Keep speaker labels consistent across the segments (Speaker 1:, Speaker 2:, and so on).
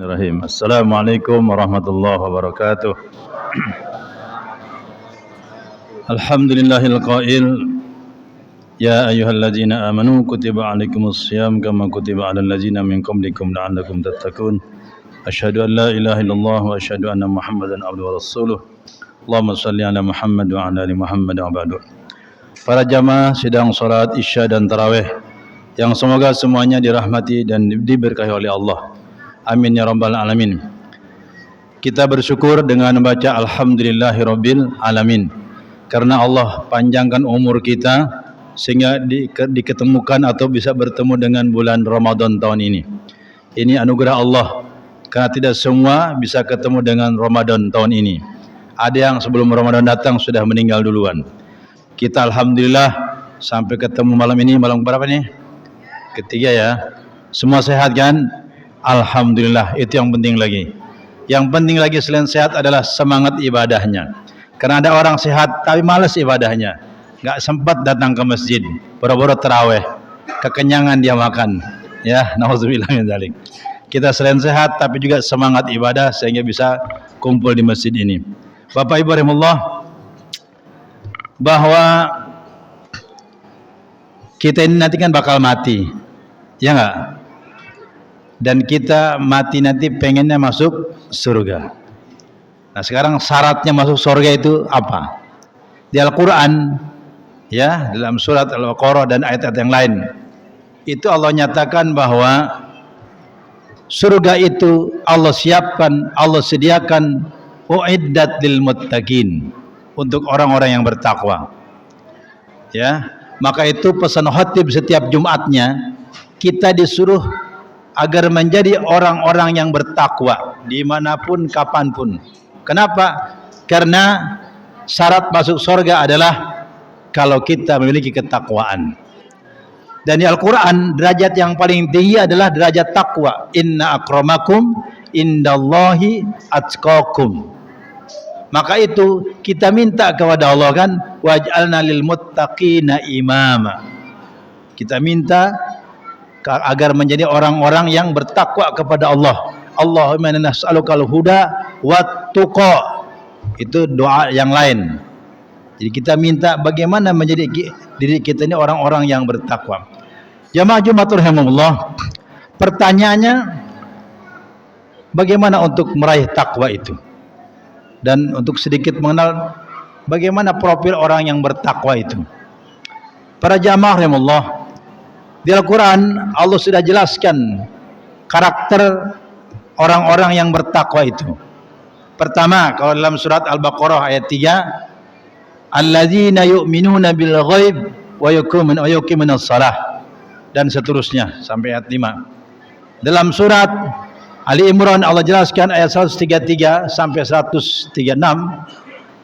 Speaker 1: Bismillahirrahmanirrahim. Assalamualaikum warahmatullahi wabarakatuh. Alhamdulillahil qail ya ayyuhalladzina amanu kutiba alaikumus syiyam kama kutiba alal ladzina min qablikum la'allakum tattaqun. Asyhadu an la ilaha illallah wa asyhadu anna Muhammadan abduhu wa rasuluh. Allahumma shalli ala Muhammad wa ala ali Muhammad wa ba'du. Para jamaah sidang salat Isya dan tarawih yang semoga semuanya dirahmati dan diberkahi oleh Allah. Amin ya rabbal alamin. Kita bersyukur dengan membaca alhamdulillahirabbil alamin karena Allah panjangkan umur kita sehingga diketemukan atau bisa bertemu dengan bulan Ramadan tahun ini. Ini anugerah Allah karena tidak semua bisa ketemu dengan Ramadan tahun ini. Ada yang sebelum Ramadan datang sudah meninggal duluan. Kita alhamdulillah sampai ketemu malam ini, malam berapa nih? Ketiga ya. Semua sehat kan? Alhamdulillah, itu yang penting lagi. Yang penting lagi selain sehat adalah semangat ibadahnya. Karena ada orang sehat tapi malas ibadahnya, nggak sempat datang ke masjid, boro-boro tarawih, kekenyangan dia makan. Ya, nauzubillah min dzalik. Kita selain sehat tapi juga semangat ibadah sehingga bisa kumpul di masjid ini. Bapak Ibu rahimahullah, bahwa kita ini nanti kan bakal mati, ya nggak? Dan kita mati nanti pengennya masuk surga. Nah sekarang syaratnya masuk surga itu apa? Di Al-Quran, ya dalam surat Al-Baqarah dan ayat-ayat yang lain, itu Allah nyatakan bahwa surga itu Allah siapkan, Allah sediakan uiddat lil muttaqin, untuk orang-orang yang bertakwa. Ya, maka itu pesan khatib setiap Jumatnya, kita disuruh agar menjadi orang-orang yang bertakwa dimanapun kapanpun. Kenapa? Karena syarat masuk surga adalah kalau kita memiliki ketakwaan. Dan di Al-Quran derajat yang paling tinggi adalah derajat takwa. Inna akramakum indallahi atqakum. Maka itu kita minta kepada Allah kan, waj'alna lil muttaqina imama. Kita minta agar menjadi orang-orang yang bertakwa kepada Allah. Allahumma inna nas'alukal huda wat tuqa. Itu doa yang lain. Jadi kita minta bagaimana menjadi diri kita ini orang-orang yang bertakwa. Jamaah Jumatul rahimahullah, pertanyaannya bagaimana untuk meraih takwa itu? Dan untuk sedikit mengenal bagaimana profil orang yang bertakwa itu. Para jamaah rahimahullah, di Al-Quran Allah sudah jelaskan karakter orang-orang yang bertakwa itu. Pertama, kalau dalam surat Al-Baqarah ayat 3, alladzina yu'minuna bil ghaib wa yuqimuna shalah, dan seterusnya sampai ayat 5. Dalam surat Ali Imran Allah jelaskan ayat 133 sampai 136.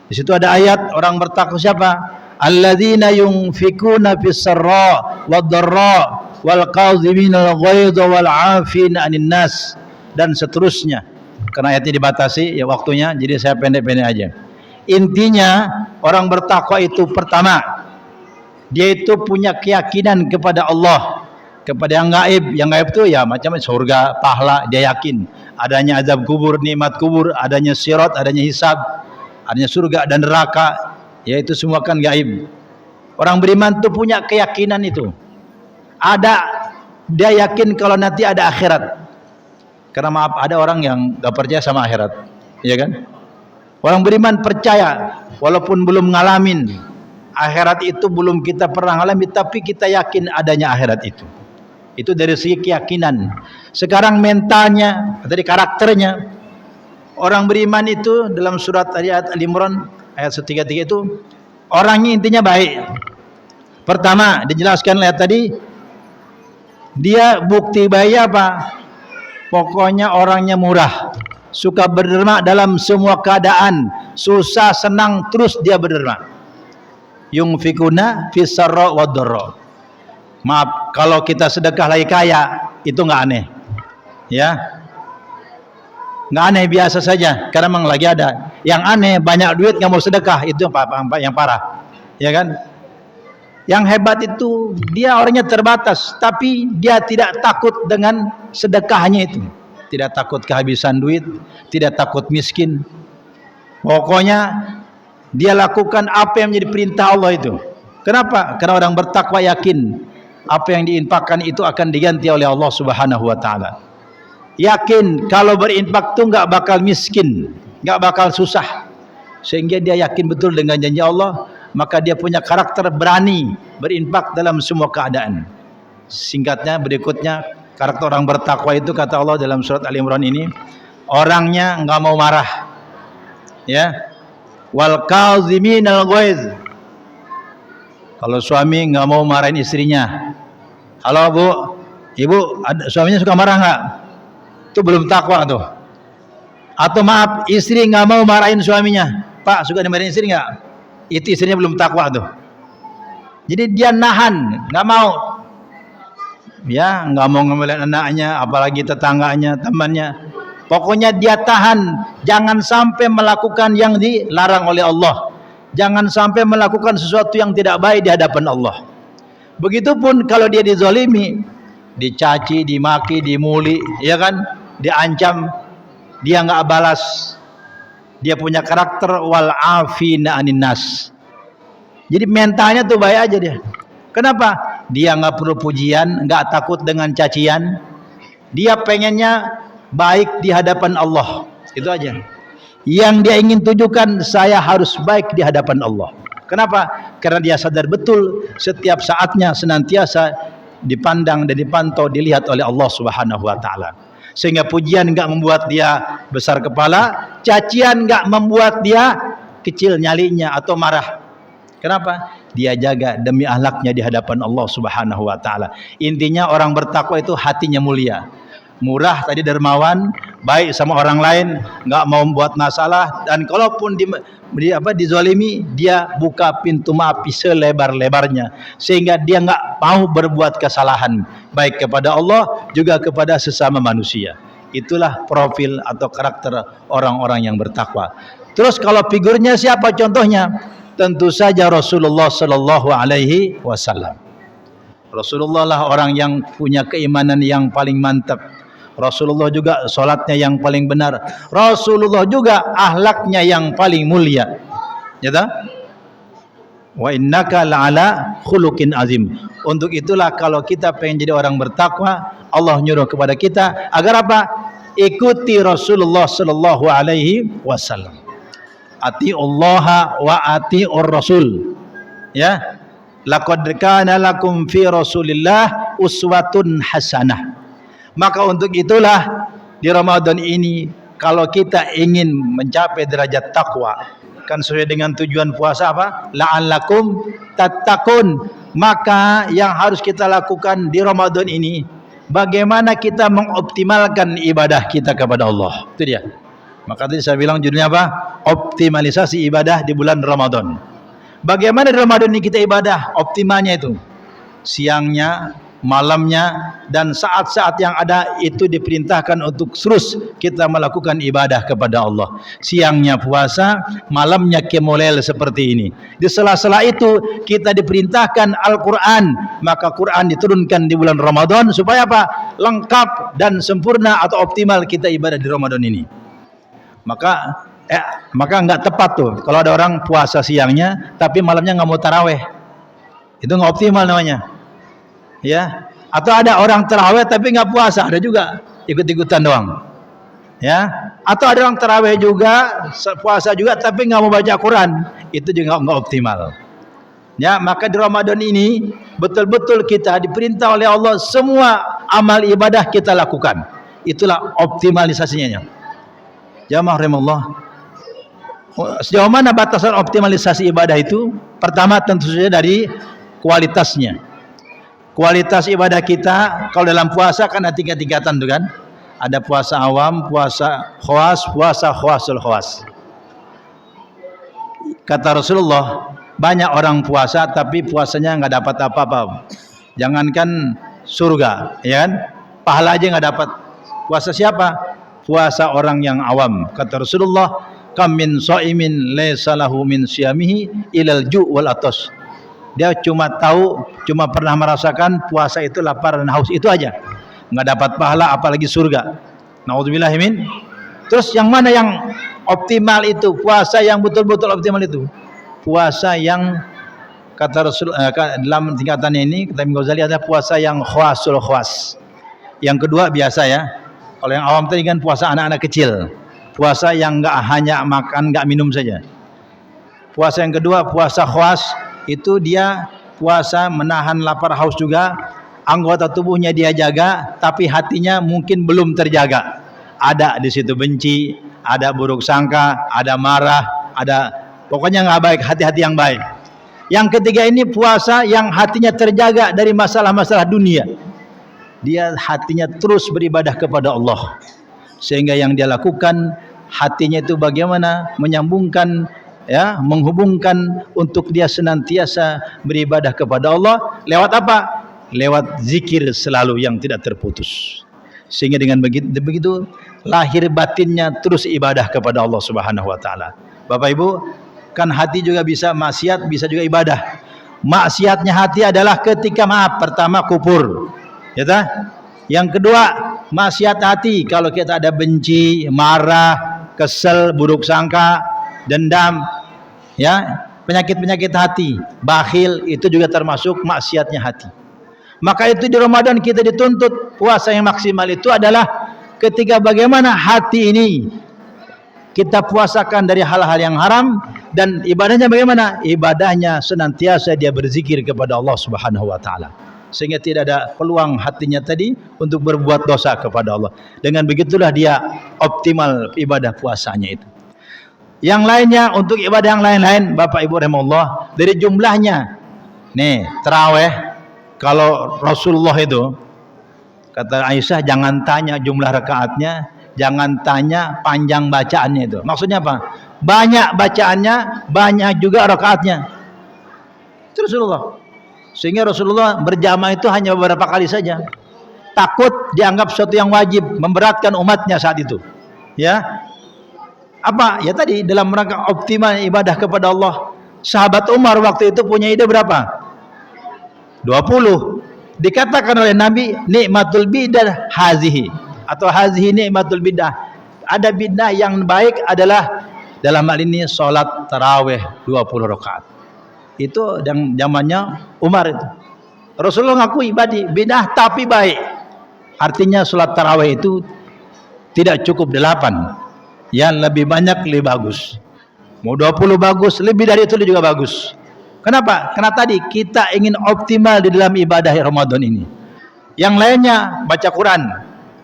Speaker 1: Di situ ada ayat orang bertakwa siapa? Alladzina yunfikuna fis sarra wad dharra wal kadhiminal ghaidha wal 'afina 'anil nas, dan seterusnya. Karena ayatnya dibatasi ya waktunya, jadi saya pendek-pendek aja. Intinya orang bertakwa itu pertama, dia itu punya keyakinan kepada Allah, kepada yang gaib. Yang gaib itu ya macam surga, pahala, dia yakin adanya azab kubur, nikmat kubur, adanya sirat, adanya hisab, adanya surga dan neraka. Ya itu semua kan gaib. Orang beriman itu punya keyakinan itu. Ada, dia yakin kalau nanti ada akhirat. Karena maaf, ada orang yang gak percaya sama akhirat, ya kan? Orang beriman percaya, walaupun belum ngalamin akhirat itu, belum kita pernah ngalami, tapi kita yakin adanya akhirat itu. Itu dari segi keyakinan. Sekarang mentalnya, dari karakternya, orang beriman itu dalam surat ayat Al-Imran ayat 133 itu orangnya intinya baik. Pertama dijelaskan lihat tadi, dia bukti baik apa? Pokoknya orangnya murah, suka berderma dalam semua keadaan, susah senang terus dia berderma. Yunfikuna fis sarra wad dharra. Maaf, kalau kita sedekah lagi kaya itu nggak aneh, ya. Nggak aneh, biasa saja karena memang lagi ada. Yang aneh banyak duit nggak mau sedekah, itu yang parah, ya kan? Yang hebat itu dia orangnya terbatas, tapi dia tidak takut dengan sedekahnya itu. tidak takut kehabisan duit, tidak takut miskin. Pokoknya dia lakukan apa yang menjadi perintah Allah itu. Kenapa? Karena orang bertakwa yakin apa yang diinfakkan itu akan diganti oleh Allah Subhanahu wa taala. Yakin kalau berinfak itu enggak bakal miskin, enggak bakal susah. Sehingga dia yakin betul dengan janji Allah, maka dia punya karakter berani berinfak dalam semua keadaan. Singkatnya berikutnya, karakter orang bertakwa itu kata Allah dalam surat Al-Imran ini, orangnya enggak mau marah. Ya. Wal kaziminal ghaiz. Kalau suami enggak mau marahin istrinya. Halo Bu, Ibu, suaminya suka marah enggak? Itu belum takwa tuh. Atau maaf, istri enggak mau marahin suaminya. Pak, suka dimarahin istri enggak? Itu istrinya belum takwa tuh. Jadi dia nahan, enggak mau. Ya, enggak mau ngomelin anaknya, apalagi tetangganya, temannya. Pokoknya dia tahan, jangan sampai melakukan yang dilarang oleh Allah. Jangan sampai melakukan sesuatu yang tidak baik di hadapan Allah. Begitupun kalau dia dizalimi, dicaci, dimaki, dimuli, ya kan? Diancam, dia enggak balas. Dia punya karakter wal afina anin nas. Jadi mentalnya tuh baik aja dia. Kenapa? Dia enggak perlu pujian, enggak takut dengan cacian. Dia pengennya baik di hadapan Allah. Itu aja. Yang dia ingin tujukan, saya harus baik di hadapan Allah. Kenapa? Karena dia sadar betul setiap saatnya senantiasa dipandang dan dipantau, dilihat oleh Allah Subhanahu wa taala. Sehingga pujian enggak membuat dia besar kepala, cacian enggak membuat dia kecil nyalinya atau marah. Kenapa? Dia jaga demi akhlaknya di hadapan Allah Subhanahu wa taala. Intinya orang bertakwa itu hatinya mulia. Murah tadi, dermawan, baik sama orang lain, enggak mau membuat masalah, dan kalaupun dizalimi, dia buka pintu maaf selebar-lebarnya sehingga dia enggak mau berbuat kesalahan baik kepada Allah juga kepada sesama manusia. Itulah profil atau karakter orang-orang yang bertakwa. Terus kalau figurnya siapa contohnya? Tentu saja Rasulullah sallallahu alaihi wasallam. Rasulullah lah orang yang punya keimanan yang paling mantap. Rasulullah juga salatnya yang paling benar. Rasulullah juga akhlaknya yang paling mulia. Ya tak? Wa innaka la'ala khuluqin azim. Untuk itulah kalau kita pengen jadi orang bertakwa, Allah nyuruh kepada kita agar apa? Ikuti Rasulullah sallallahu alaihi wasallam. Atiullaha wa atiur rasul. Ya. Laqad kana lakum fi Rasulillah uswatun hasanah. Maka untuk itulah di Ramadan ini kalau kita ingin mencapai derajat takwa, kan sesuai dengan tujuan puasa apa? La'allakum tattaqun. Maka yang harus kita lakukan di Ramadan ini, bagaimana kita mengoptimalkan ibadah kita kepada Allah. Itu dia. Maka tadi saya bilang judulnya apa? Optimalisasi ibadah di bulan Ramadan. Bagaimana di Ramadan ini kita ibadah? Optimalnya itu siangnya, malamnya, dan saat-saat yang ada itu diperintahkan untuk terus kita melakukan ibadah kepada Allah. Siangnya puasa, malamnya qiyamul seperti ini. Di sela-sela itu kita diperintahkan Al-Quran. Maka Quran diturunkan di bulan Ramadan supaya apa? Lengkap dan sempurna atau optimal kita ibadah di Ramadan ini. Maka enggak tepat tuh kalau ada orang puasa siangnya tapi malamnya enggak mau taraweh. Itu enggak optimal namanya. Ya, atau ada orang tarawih tapi nggak puasa, ada juga ikut-ikutan doang. Ya, atau ada orang tarawih juga, puasa juga tapi nggak mau baca Quran, itu juga nggak optimal. Ya, maka di Ramadan ini betul-betul kita diperintah oleh Allah semua amal ibadah kita lakukan. Itulah optimalisasinya. Jamaah rahimallah. Sejauh mana batasan optimalisasi ibadah itu? Pertama tentu saja dari kualitasnya. Kualitas ibadah kita kalau dalam puasa kan ada tingkat-tingkatan tuh kan. Ada puasa awam, puasa khawas, puasa khawasul khawas. Kata Rasulullah, banyak orang puasa tapi puasanya nggak dapat apa-apa. Jangankan surga, ya kan? Pahala aja nggak dapat. Puasa siapa? Puasa orang yang awam. Kata Rasulullah, kam min shaimin laysa lahu min siyamihi ilal ju' wal atas. Dia cuma pernah merasakan puasa itu lapar dan haus, itu aja. Nggak dapat pahala apalagi surga. Nauzubillahi min. Terus yang mana yang optimal itu? Puasa yang betul-betul optimal itu puasa yang kata Rasul dalam tingkatannya ini kata Imam Ghazali ada puasa yang khawasul khawas. Yang kedua biasa ya. Kalau yang awam tadi kan puasa anak-anak kecil. Puasa yang enggak hanya makan, enggak minum saja. Puasa yang kedua puasa khawas, itu dia puasa menahan lapar haus juga, anggota tubuhnya dia jaga, tapi hatinya mungkin belum terjaga. Ada di situ benci, ada buruk sangka, ada marah, ada pokoknya nggak baik, hati-hati yang baik. Yang ketiga ini puasa yang hatinya terjaga dari masalah-masalah dunia. Dia hatinya terus beribadah kepada Allah. Sehingga yang dia lakukan hatinya itu bagaimana menyambungkan ya, menghubungkan untuk dia senantiasa beribadah kepada Allah lewat apa? Lewat zikir selalu yang tidak terputus. Sehingga dengan begitu lahir batinnya terus ibadah kepada Allah Subhanahu wa taala. Bapak Ibu, kan hati juga bisa maksiat, bisa juga ibadah. Maksiatnya hati adalah ketika maaf, pertama kufur. Ya tak? Yang kedua, maksiat hati kalau kita ada benci, marah, kesel, buruk sangka, dendam, ya, penyakit-penyakit hati, bakhil, itu juga termasuk maksiatnya hati. Maka itu di Ramadan kita dituntut puasa yang maksimal itu adalah ketika bagaimana hati ini kita puasakan dari hal-hal yang haram, dan ibadahnya bagaimana? Ibadahnya senantiasa dia berzikir kepada Allah Subhanahu wa taala. Sehingga tidak ada peluang hatinya tadi untuk berbuat dosa kepada Allah. Dengan begitulah dia optimal ibadah puasanya itu. Yang lainnya untuk ibadah yang lain-lain Bapak Ibu rahimahullah, dari jumlahnya nih tarawih, kalau Rasulullah itu kata Aisyah jangan tanya jumlah rakaatnya, jangan tanya panjang bacaannya itu. Maksudnya apa? Banyak bacaannya, banyak juga rakaatnya. Itu Rasulullah. Sehingga Rasulullah berjamaah itu hanya beberapa kali saja. Takut dianggap sesuatu yang wajib, memberatkan umatnya saat itu. Ya. Apa? Ya tadi dalam rangka optimal ibadah kepada Allah. Sahabat Umar waktu itu punya ide berapa? 20. Dikatakan oleh Nabi, nikmatul bidah hazihi, atau hazihi nikmatul bidah. Ada bidah yang baik adalah dalam hal ini salat tarawih 20 rakaat. Itu yang zamannya Umar itu. Rasulullah ngakui bidah tapi baik. Artinya salat tarawih itu tidak cukup 8. Yang lebih banyak lebih bagus. Mau 20 bagus, lebih dari itu juga bagus. Kenapa? Karena tadi kita ingin optimal di dalam ibadah Ramadan ini. Yang lainnya baca Quran.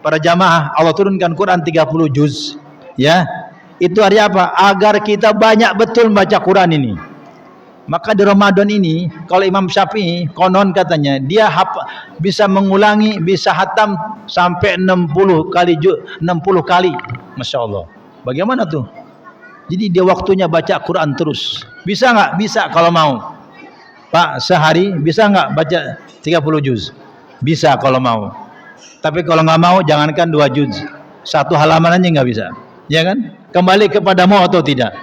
Speaker 1: Para jamaah Allah turunkan Quran 30 juz. Ya. Itu hari apa? Agar kita banyak betul baca Quran ini. Maka di Ramadan ini kalau Imam Syafi'i konon katanya dia bisa mengulangi, bisa hatam sampai 60 kali. Masya Allah. Bagaimana tuh? Jadi dia waktunya baca Quran terus. Bisa nggak? Bisa kalau mau. Pak, sehari bisa nggak baca 30 juz? Bisa kalau mau. Tapi kalau nggak mau, jangankan 2 juz. 1 halaman aja nggak bisa. Ya kan? Kembali kepada mau atau tidak.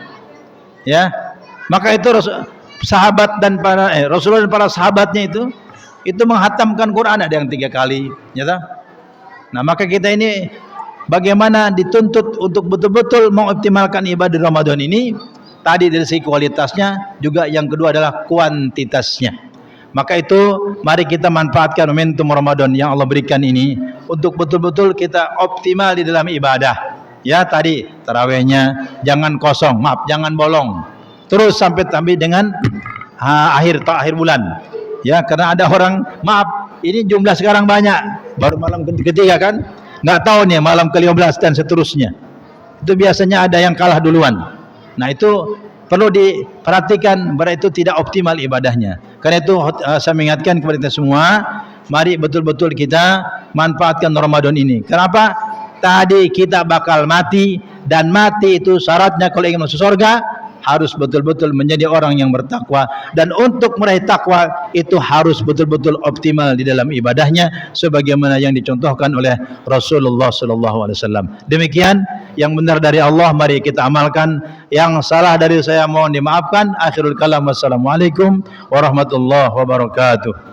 Speaker 1: Ya. Maka itu sahabat dan para Rasulullah dan para sahabatnya itu menghatamkan Quran, ada yang 3 kali. Ya tak? Nah, maka kita ini bagaimana dituntut untuk betul-betul mengoptimalkan ibadah Ramadan ini. Tadi dari segi kualitasnya, juga yang kedua adalah kuantitasnya. Maka itu mari kita manfaatkan momentum Ramadan yang Allah berikan ini untuk betul-betul kita optimal di dalam ibadah. Ya tadi tarawihnya jangan kosong, maaf jangan bolong. Terus sampai dengan akhir bulan. Ya karena ada orang, maaf ini jumlah sekarang banyak, baru malam ketiga kan, nggak tahu nih malam ke-15 dan seterusnya. Itu biasanya ada yang kalah duluan. Nah itu perlu diperhatikan, bahwa itu tidak optimal ibadahnya. Karena itu saya mengingatkan kepada kita semua, mari betul-betul kita manfaatkan Ramadan ini. Kenapa? Tadi kita bakal mati, dan mati itu syaratnya kalau ingin masuk surga harus betul-betul menjadi orang yang bertakwa, dan untuk meraih takwa itu harus betul-betul optimal di dalam ibadahnya sebagaimana yang dicontohkan oleh Rasulullah SAW. Demikian yang benar dari Allah mari kita amalkan, yang salah dari saya mohon dimaafkan. Akhirul kalam, wassalamualaikum warahmatullahi wabarakatuh.